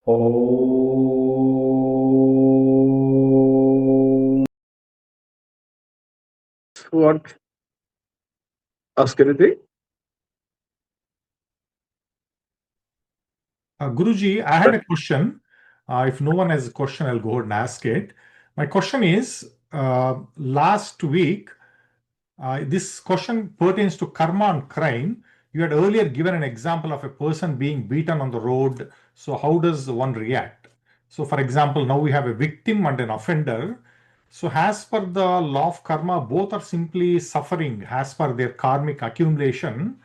Oh, what? Ask anything? Guruji, I had a question. If no one has a question, I'll go ahead and ask it. My question is, last week, this question pertains to karma and crime. You had earlier given an example of a person being beaten on the road. So how does one react? So for example, now we have a victim and an offender. So as per the law of karma, both are simply suffering as per their karmic accumulation.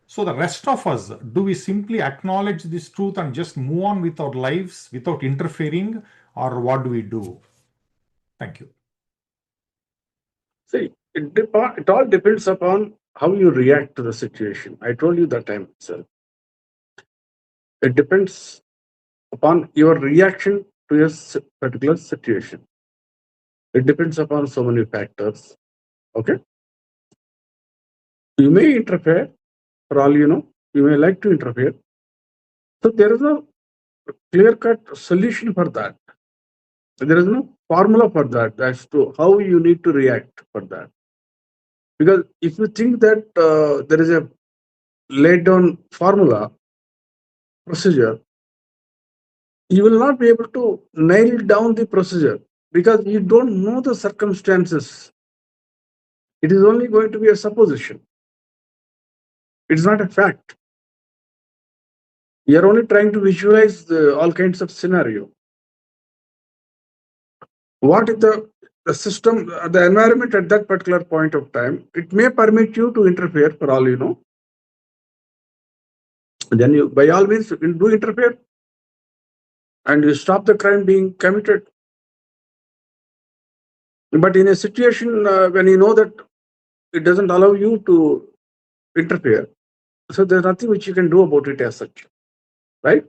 So the rest of us, do we simply acknowledge this truth and just move on with our lives without interfering, or what do we do? Thank you. See, it all depends upon how you react to the situation. I told you that time itself. It depends upon your reaction to a particular situation. It depends upon so many factors. Okay? You may interfere, for all you know. You may like to interfere. So there is no clear-cut solution for that. There is no formula for that as to how you need to react for that. Because if you think that there is a laid down formula, procedure, you will not be able to nail down the procedure because you don't know the circumstances. It is only going to be a supposition. It's not a fact. You are only trying to visualize all kinds of scenario. What is the system, the environment at that particular point of time? It may permit you to interfere, for all you know. Then you, by all means, you do interfere, and you stop the crime being committed. But in a situation when you know that it doesn't allow you to interfere, so there's nothing which you can do about it as such, right?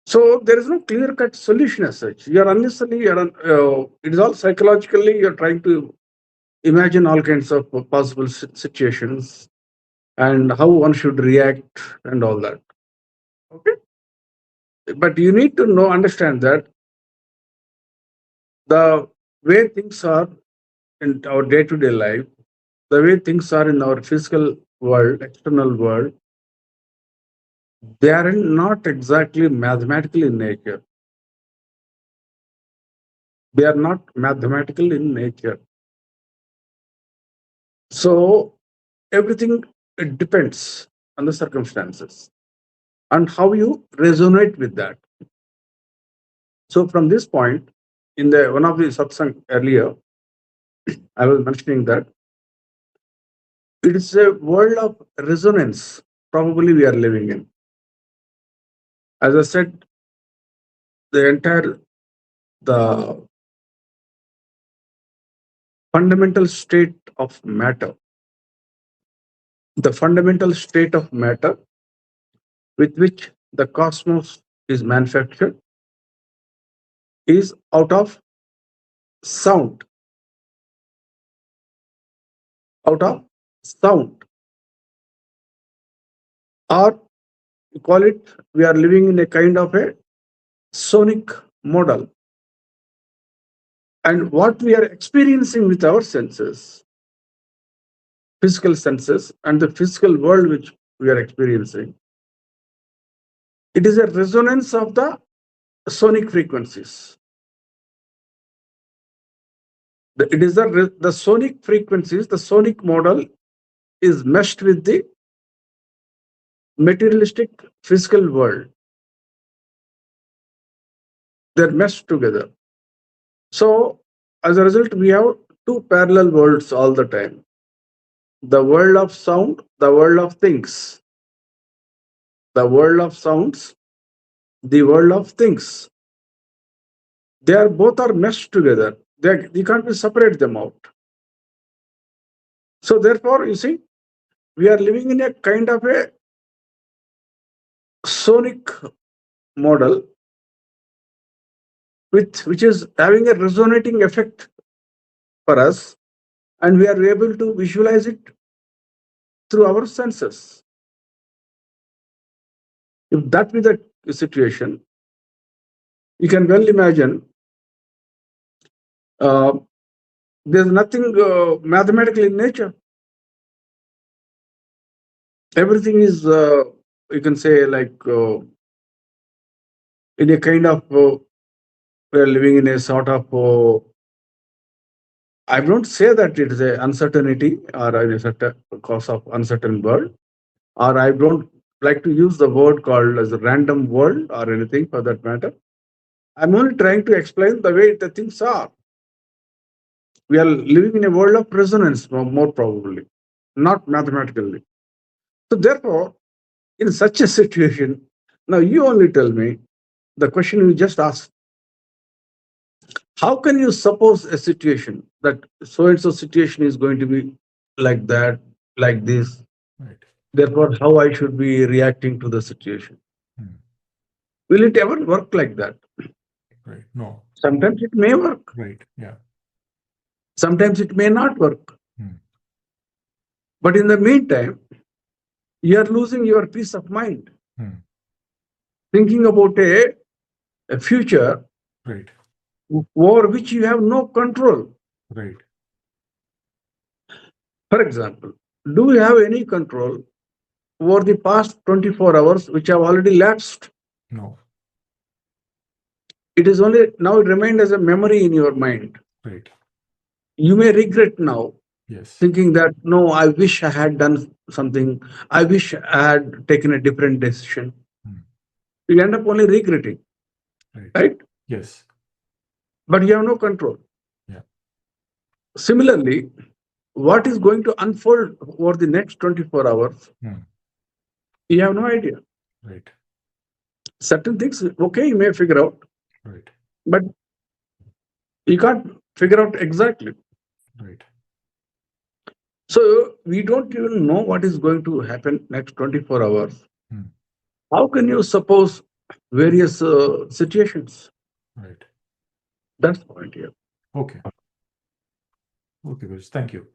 So there is no clear-cut solution as such. You are unnecessarily, it is all psychologically, you're trying to imagine all kinds of possible situations and how one should react and all that. Okay? But you need to understand that the way things are in our day-to-day life, the way things are in our physical world, external world, they are not exactly mathematical in nature. They are not mathematical in nature. So everything, it depends on the circumstances and how you resonate with that. So from this point, in the one of the satsang earlier, I was mentioning that it is a world of resonance probably we are living in. As I said, the fundamental state of matter, the fundamental state of matter with which the cosmos is manufactured is out of sound. Out of sound. Or we call it, we are living in a kind of a sonic model. And what we are experiencing with our senses, physical senses, and the physical world which we are experiencing, it is a resonance of the sonic frequencies. It is the sonic frequencies, the sonic model is meshed with the materialistic physical world. They're meshed together. So as a result, we have two parallel worlds all the time. The world of sound, the world of things. The world of sounds, the world of things. They are both are meshed together. You can't separate them out. So therefore, you see, we are living in a kind of a sonic model which is having a resonating effect for us, and we are able to visualize it through our senses. If that be the situation, you can well imagine uh, there's nothing mathematical in nature. Everything is, you can say, like in a kind of, we're living in a sort of, I don't say that it is a uncertainty or in a certain cause of uncertain world, or I don't like to use the word called as a random world or anything for that matter. I'm only trying to explain the way the things are. We are living in a world of resonance, more probably, not mathematically. So therefore, in such a situation, now you only tell me the question you just asked. How can you suppose a situation that so and so situation is going to be like that, like this? Right. Therefore, how I should be reacting to the situation? Will it ever work like that? Right. No. Sometimes it may work. Right. Yeah. Sometimes it may not work. Hmm. But in the meantime, you are losing your peace of mind, thinking about a future Right. over which you have no control. Right. For example, do you have any control over the past 24 hours which have already lapsed? No. It is only now remained as a memory in your mind. Right. You may regret now, Yes. thinking that, no, I wish I had done something. I wish I had taken a different decision. You end up only regretting, right? Yes. But you have no control. Yeah. Similarly, what is going to unfold over the next 24 hours, you have no idea. Right. Certain things, okay, you may figure out, Right. but you can't figure out exactly. Right. So we don't even know what is going to happen next 24 hours. How can you suppose various situations? Right. That's the point here. Okay. Okay, Guruji. Thank you.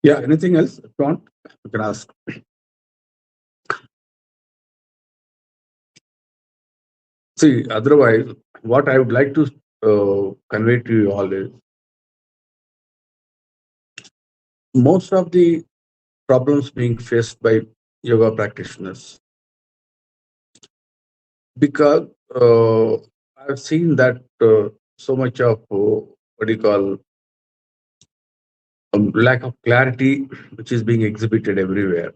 Yeah, anything else? If you want, you can ask. See, otherwise, what I would like to convey to you all is most of the problems being faced by yoga practitioners, because I've seen that so much of what do you call lack of clarity which is being exhibited everywhere.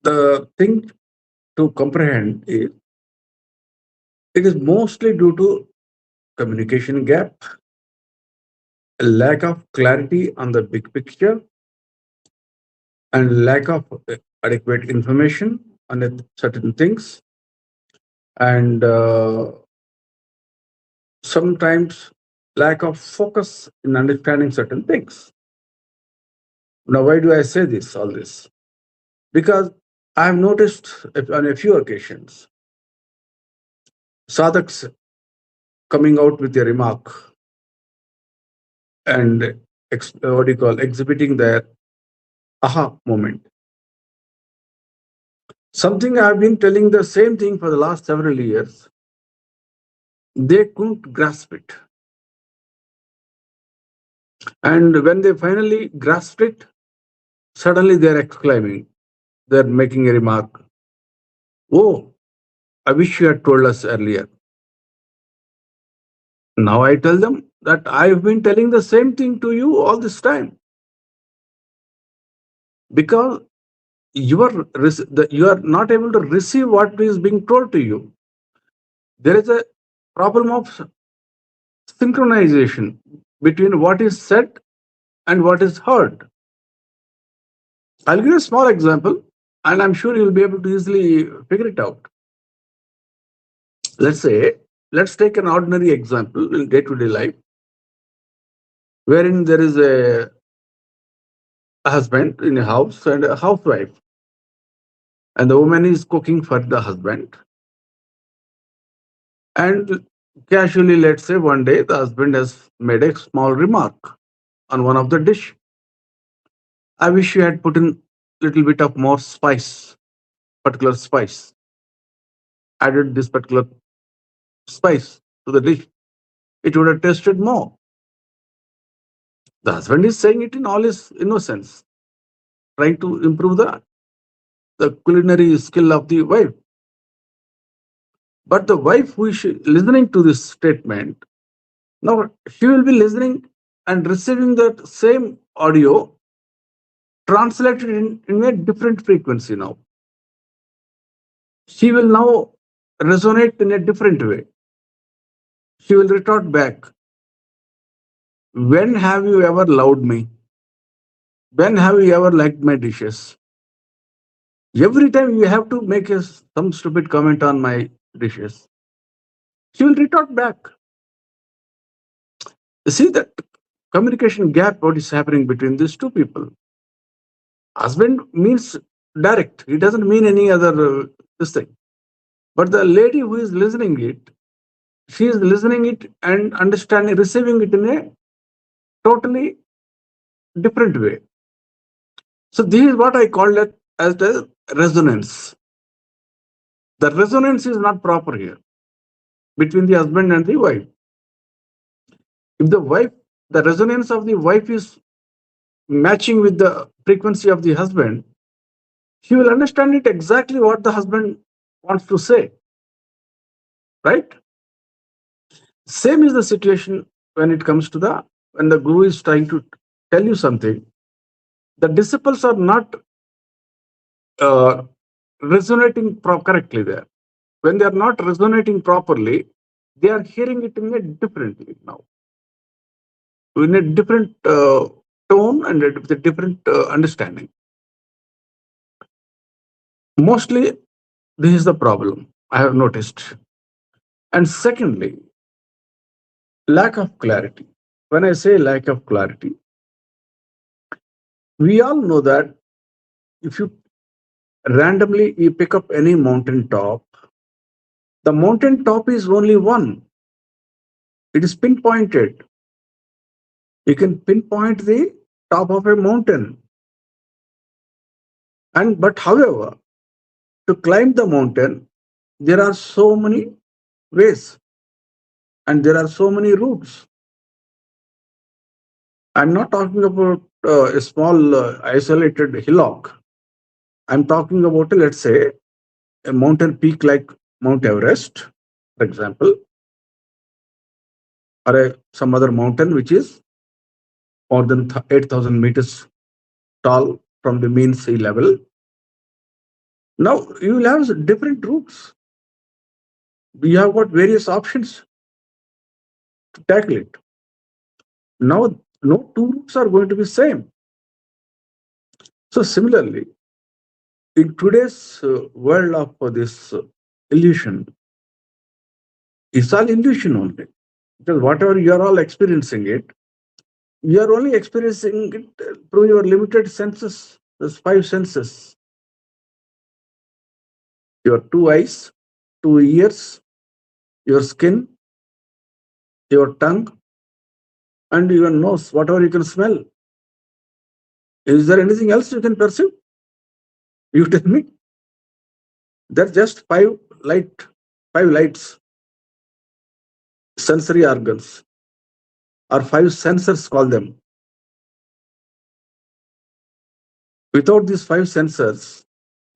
The thing to comprehend is it is mostly due to communication gap, a lack of clarity on the big picture, and lack of adequate information on certain things, and sometimes lack of focus in understanding certain things. Now, why do I say this? All this because I have noticed on a few occasions sadhaks coming out with a remark and what do you call exhibiting their aha moment. Something I've been telling the same thing for the last several years. They couldn't grasp it. And when they finally grasped it, suddenly they're exclaiming, they're making a remark. Oh, I wish you had told us earlier. Now I tell them that I've been telling the same thing to you all this time. Because you are not able to receive what is being told to you. There is a problem of synchronization between what is said and what is heard. I'll give you a small example, and I'm sure you'll be able to easily figure it out. Let's take an ordinary example in day-to-day life, wherein there is a husband in a house and a housewife. and the woman is cooking for the husband. And casually, let's say one day the husband has made a small remark on one of the dish. I wish you had put in little bit of more spice, particular spice, added this particular spice to the dish. It would have tasted more. The husband is saying it in all his innocence, trying to improve the culinary skill of the wife. But the wife who is listening to this statement, now she will be listening and receiving that same audio translated in a different frequency now. She will now resonate in a different way. She will retort back, when have you ever loved me? When have you ever liked my dishes? Every time you have to make some stupid comment on my dishes. She will retort back. You see that communication gap, what is happening between these two people. Husband means direct. He doesn't mean any other this thing. But the lady who is listening it, she is listening it and understanding, receiving it in a totally different way. So this is what I call it as the resonance. The resonance is not proper here between the husband and the wife. If the resonance of the wife is matching with the frequency of the husband, she will understand it exactly what the husband wants to say. Right? Same is the situation when it comes to when the guru is trying to tell you something. The disciples are not resonating correctly there. When they are not resonating properly, they are hearing it in a differently now, in a different tone and with a different understanding. Mostly, this is the problem I have noticed. And secondly, lack of clarity. When I say lack of clarity, we all know that if you randomly you pick up any mountain top, the mountain top is only one. It is pinpointed. You can pinpoint the top of a mountain. But however, to climb the mountain, there are so many ways and there are so many routes. I'm not talking about a small isolated hillock. I'm talking about, let's say, a mountain peak like Mount Everest, for example, or some other mountain which is more than 8,000 meters tall from the mean sea level. Now you will have different routes. We have got various options to tackle it. Now, no two routes are going to be same. So similarly, in today's world of this illusion, it's all illusion only. Because whatever you are all experiencing it, you are only experiencing it through your limited senses, those five senses. Your two eyes, two ears, your skin, your tongue, and your nose, whatever you can smell. Is there anything else you can perceive? You tell me. They're just five lights, sensory organs, or five sensors, call them. Without these five sensors,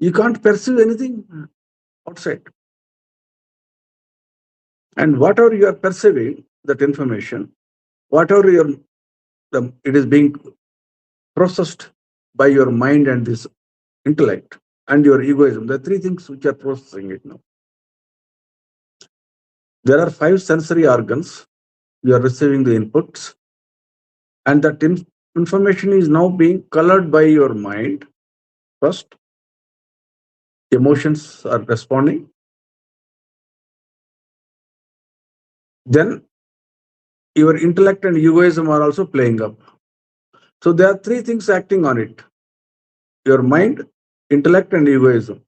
you can't perceive anything outside. And whatever you are perceiving, that information, whatever it is being processed by your mind and this intellect and your egoism. There are three things which are processing it now. There are five sensory organs. You are receiving the inputs, and that information is now being colored by your mind. First, emotions are responding. Then, your intellect and egoism are also playing up. So, there are three things acting on it: your mind, intellect, and egoism.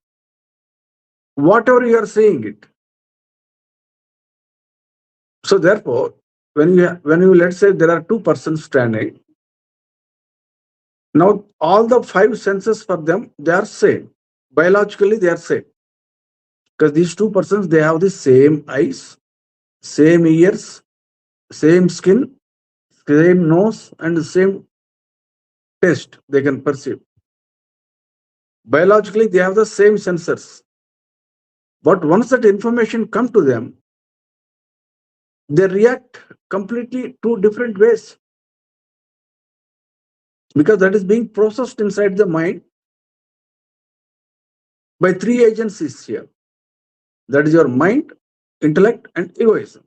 whatever you are seeing it. So therefore, when you let's say there are two persons standing, now all the five senses for them, they are same. Biologically, they are same. Because these two persons, they have the same eyes, same ears, same skin, same nose, and the same taste they can perceive. Biologically, they have the same sensors. But once that information come to them, they react completely two different ways. Because that is being processed inside the mind by three agencies here. That is your mind, intellect, and egoism.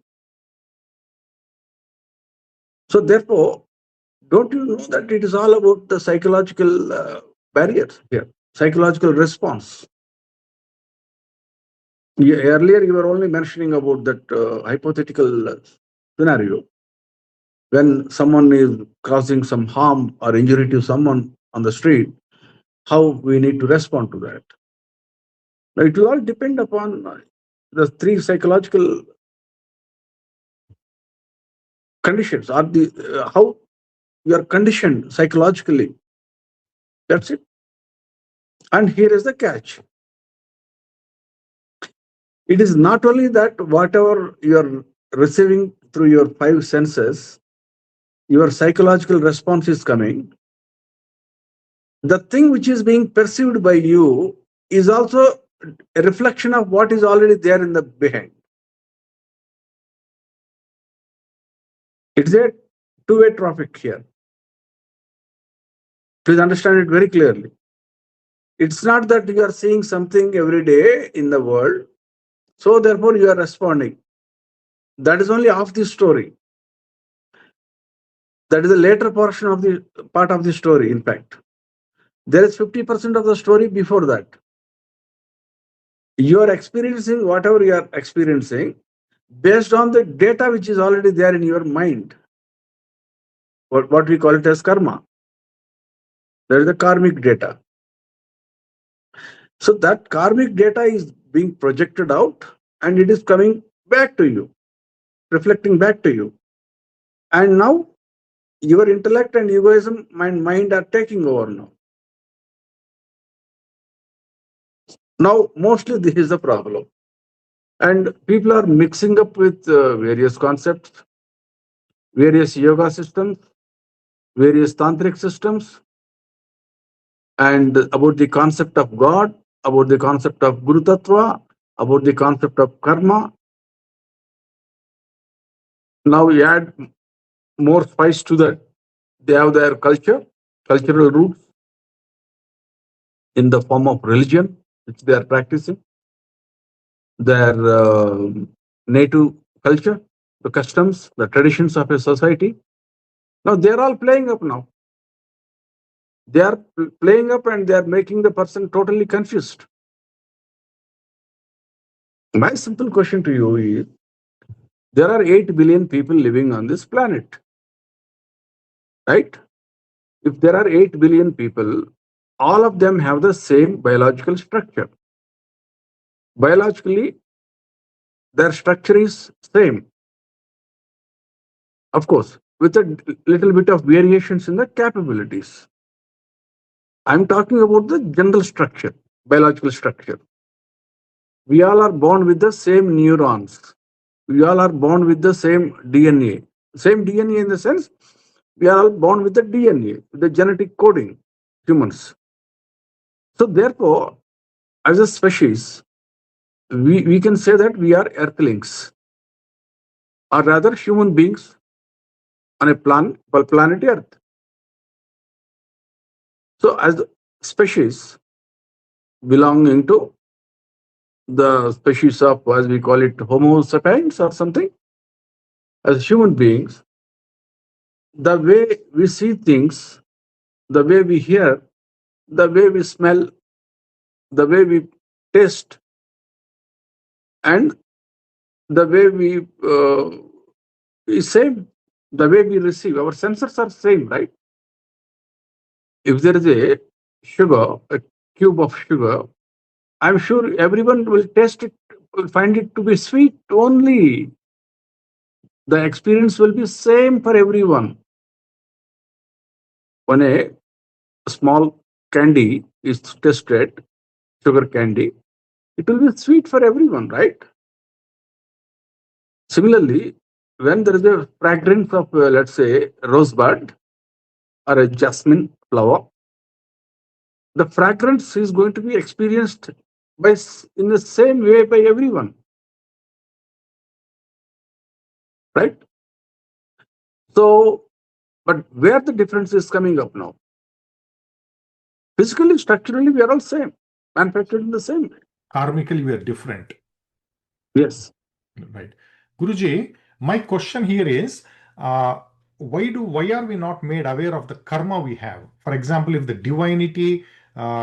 So therefore, don't you know that it is all about the psychological barriers here, psychological response? Earlier, you were only mentioning about that hypothetical scenario when someone is causing some harm or injury to someone on the street, how we need to respond to that. Now, it will all depend upon the three psychological conditions, or the how you are conditioned psychologically. That's it. And here is the catch. It is not only that whatever you are receiving through your five senses, your psychological response is coming. The thing which is being perceived by you is also a reflection of what is already there in the behind. It's a two-way traffic here. Please understand it very clearly. It's not that you are seeing something every day in the world, so therefore you are responding. That is only half the story. That is the later portion of the part of the story, in fact. There is 50% of the story before that. You are experiencing whatever you are experiencing based on the data which is already there in your mind. What we call it as karma. There is the karmic data. So that karmic data is being projected out and it is coming back to you, reflecting back to you. And now your intellect and egoism and mind are taking over now. Now, mostly this is the problem. And people are mixing up with various concepts, various yoga systems, various tantric systems, and about the concept of God, about the concept of Guru Tattva, about the concept of karma. Now we add more spice to that. They have their culture, cultural roots in the form of religion, which they are practicing, their native culture, the customs, the traditions of a society. Now they are all playing up now. They are playing up and they are making the person totally confused. My simple question to you is, there are 8 billion people living on this planet, right? If there are 8 billion people, all of them have the same biological structure. Biologically, their structure is same. Of course, with a little bit of variations in the capabilities. I'm talking about the general structure, biological structure. We all are born with the same neurons. We all are born with the same DNA. Same DNA in the sense, we are all born with the DNA, the genetic coding, humans. So therefore, as a species, we can say that we are earthlings, or rather human beings on a planet Earth. So as a species belonging to the species of, as we call it, Homo sapiens or something, as human beings, the way we see things, the way we hear, the way we smell, the way we taste, and the way we is same, the way we receive. Our sensors are same, right? If there is a sugar, a cube of sugar, I'm sure everyone will taste it, will find it to be sweet only. The experience will be same for everyone. When a small candy is tested, sugar candy, it will be sweet for everyone, right? Similarly, when there is a fragrance of, let's say, rosebud or a jasmine flower, the fragrance is going to be experienced in the same way by everyone, right? So, but where the difference is coming up now? Physically, structurally, we are all same, manufactured in the same way. Karmically, we are different. Yes. Right. Guruji, my question here is, why are we not made aware of the karma we have? For example, if the divinity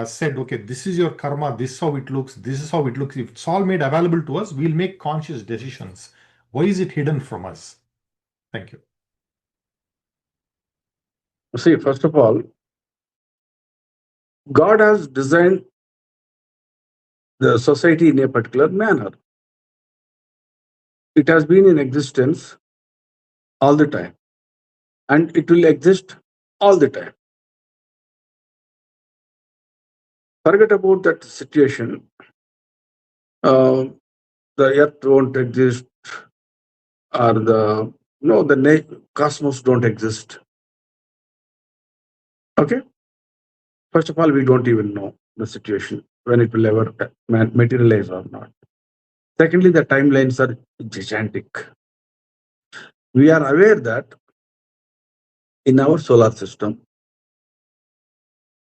said, okay, this is your karma, this is how it looks, this is how it looks, if it's all made available to us, we'll make conscious decisions. Why is it hidden from us? Thank you. See, first of all, God has designed the society in a particular manner. It has been in existence all the time, and it will exist all the time. Forget about that situation. The earth won't exist, or the cosmos don't exist. Okay. First of all, we don't even know the situation when it will ever materialize or not. Secondly, the timelines are gigantic. We are aware that in our solar system,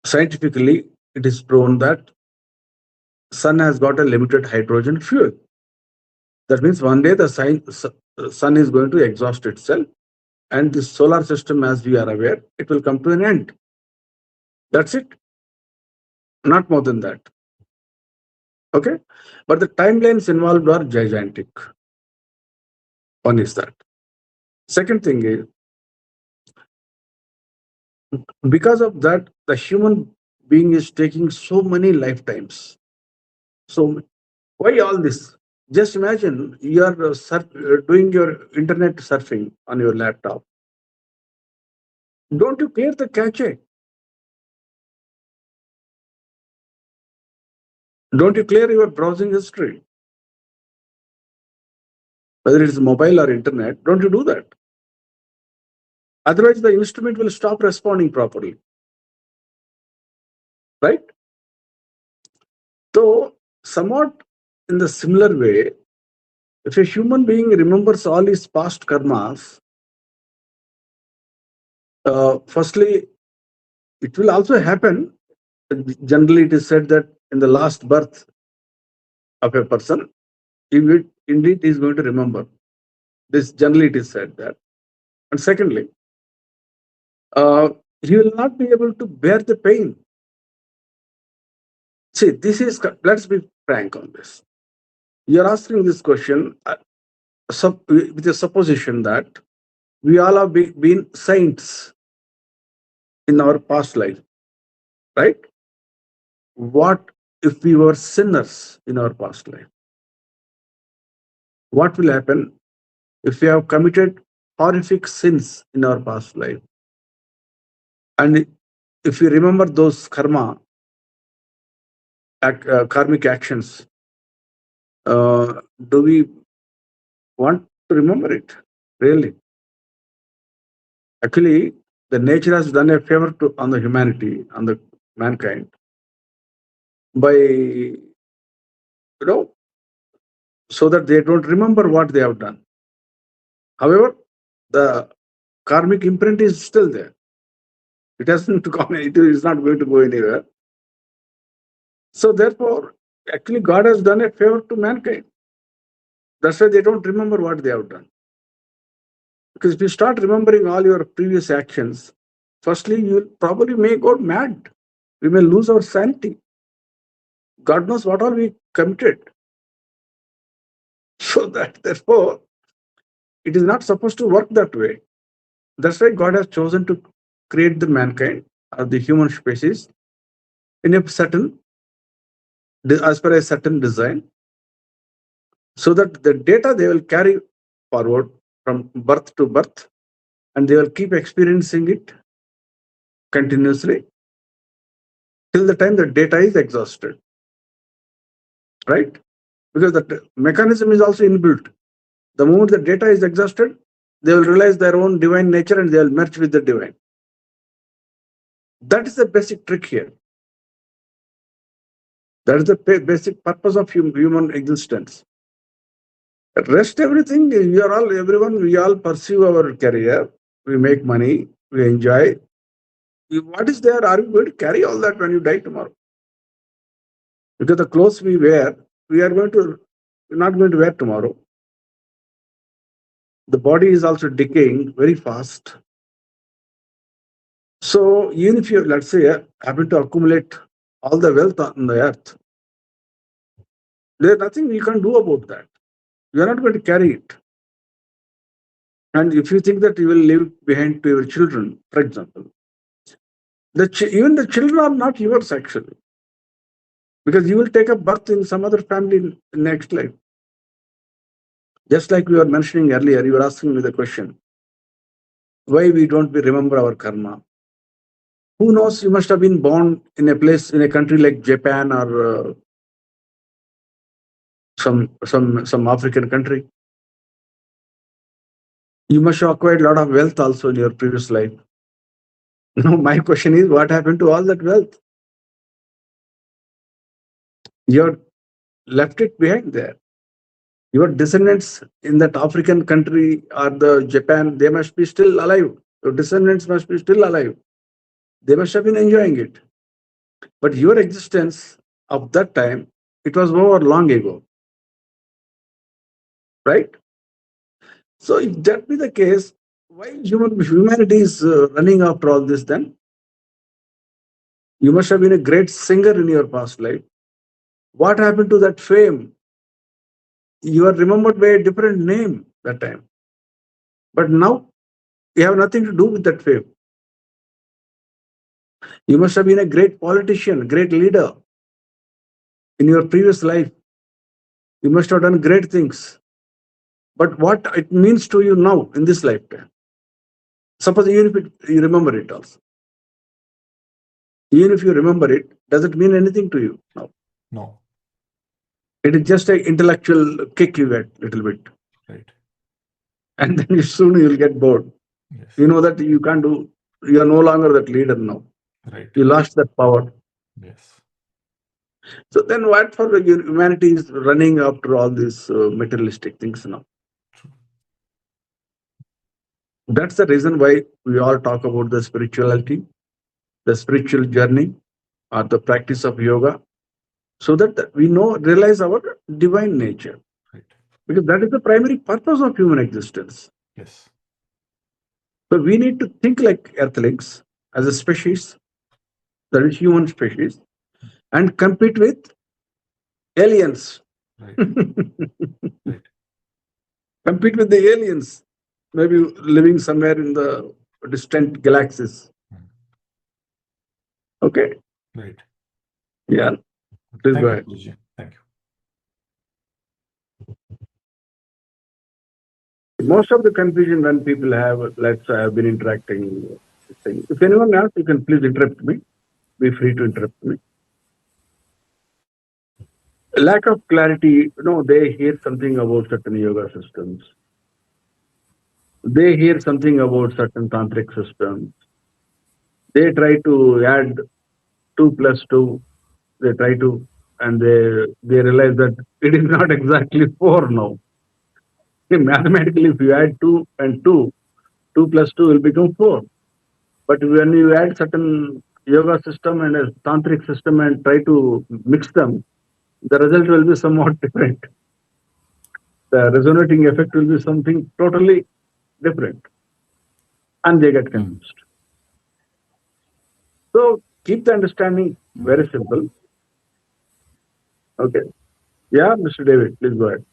scientifically, it is proven that sun has got a limited hydrogen fuel. That means one day the sun is going to exhaust itself, and the solar system, as we are aware, it will come to an end. That's it. Not more than that. Okay? But the timelines involved are gigantic. One is that. Second thing is, because of that, the human being is taking so many lifetimes. So why all this? Just imagine you are doing your internet surfing on your laptop. Don't you clear the cache? Don't you clear your browsing history? Whether it's mobile or internet, don't you do that? Otherwise, the instrument will stop responding properly. Right? So, somewhat in the similar way, if a human being remembers all his past karmas, firstly, it will also happen. Generally, it is said that in the last birth of a person, indeed is going to remember. This generally it is said that. And secondly, he will not be able to bear the pain. See, let's be frank on this. You're asking this question with the supposition that we all have been saints in our past life, right? What if we were sinners in our past life? What will happen if we have committed horrific sins in our past life? And if we remember those karmic actions, do we want to remember it? Really? Actually, the nature has done a favor on the humanity, on the mankind, by so that they don't remember what they have done. However, the karmic imprint is still there. It hasn't gone. It is not going to go anywhere. So therefore, actually, God has done a favor to mankind. That's why they don't remember what they have done. Because if you start remembering all your previous actions, firstly, you probably may go mad. We may lose our sanity. God knows what all we committed. So that therefore, it is not supposed to work that way. That's why God has chosen to create the mankind or the human species in a certain as per a certain design, so that the data they will carry forward from birth to birth, and they will keep experiencing it continuously till the time the data is exhausted, right? Because the mechanism is also inbuilt. The moment the data is exhausted, they will realize their own divine nature and they will merge with the divine. That is the basic trick here. That is the basic purpose of human existence. Rest everything, we all pursue our career, we make money, we enjoy. What is there? Are you going to carry all that when you die tomorrow? Because the clothes we wear, we're not going to wear tomorrow. The body is also decaying very fast. So even if you, let's say, happen to accumulate all the wealth on the earth, there's nothing you can do about that. You are not going to carry it. And if you think that you will leave behind to your children, for example, even the children are not yours actually, because you will take up birth in some other family in next life. Just like we were mentioning earlier, you were asking me the question, why we don't remember our karma? Who knows? You must have been born in a place, in a country like Japan or some African country. You must have acquired a lot of wealth also in your previous life. Now, my question is, what happened to all that wealth? You left it behind there. Your descendants in that African country or the Japan, they must be still alive. Your descendants must be still alive. They must have been enjoying it. But your existence of that time, it was over long ago. Right? So if that be the case, why humanity is running after all this then? You must have been a great singer in your past life. What happened to that fame? You are remembered by a different name that time. But now, you have nothing to do with that fame. You must have been a great politician, great leader in your previous life. You must have done great things. But what it means to you now in this lifetime? Suppose even if you remember it also. Even if you remember it, does it mean anything to you now? No. It is just an intellectual kick you get a little bit. Right. And then soon you'll get bored. Yes. You know that you can't do, you are no longer that leader now. Right. You lost that power. Yes. So then what for humanity is running after all these materialistic things now? True. That's the reason why we all talk about the spirituality, the spiritual journey, or the practice of yoga, so that we realize our divine nature. Right. Because that is the primary purpose of human existence. Yes. So we need to think like earthlings as a species, that is human species, and compete with aliens. Right. Right. Compete with the aliens, maybe living somewhere in the distant galaxies. Okay. Right. Yeah. Please Thank go you, ahead. Guruji. Thank you. Most of the confusion when people have, let's say, I've been interacting. If anyone else, you can please interrupt me. Be free to interrupt me. Lack of clarity, they hear something about certain yoga systems. They hear something about certain tantric systems. They try to add 2 plus 2. They try to, and they realize that it is not exactly 4 now. Mathematically, if you add 2 and 2, 2 plus 2 will become 4. But when you add certain yoga system and a tantric system and try to mix them, the result will be somewhat different. The resonating effect will be something totally different. And they get confused. So keep the understanding very simple. Okay. Yeah, Mr. David, please go ahead.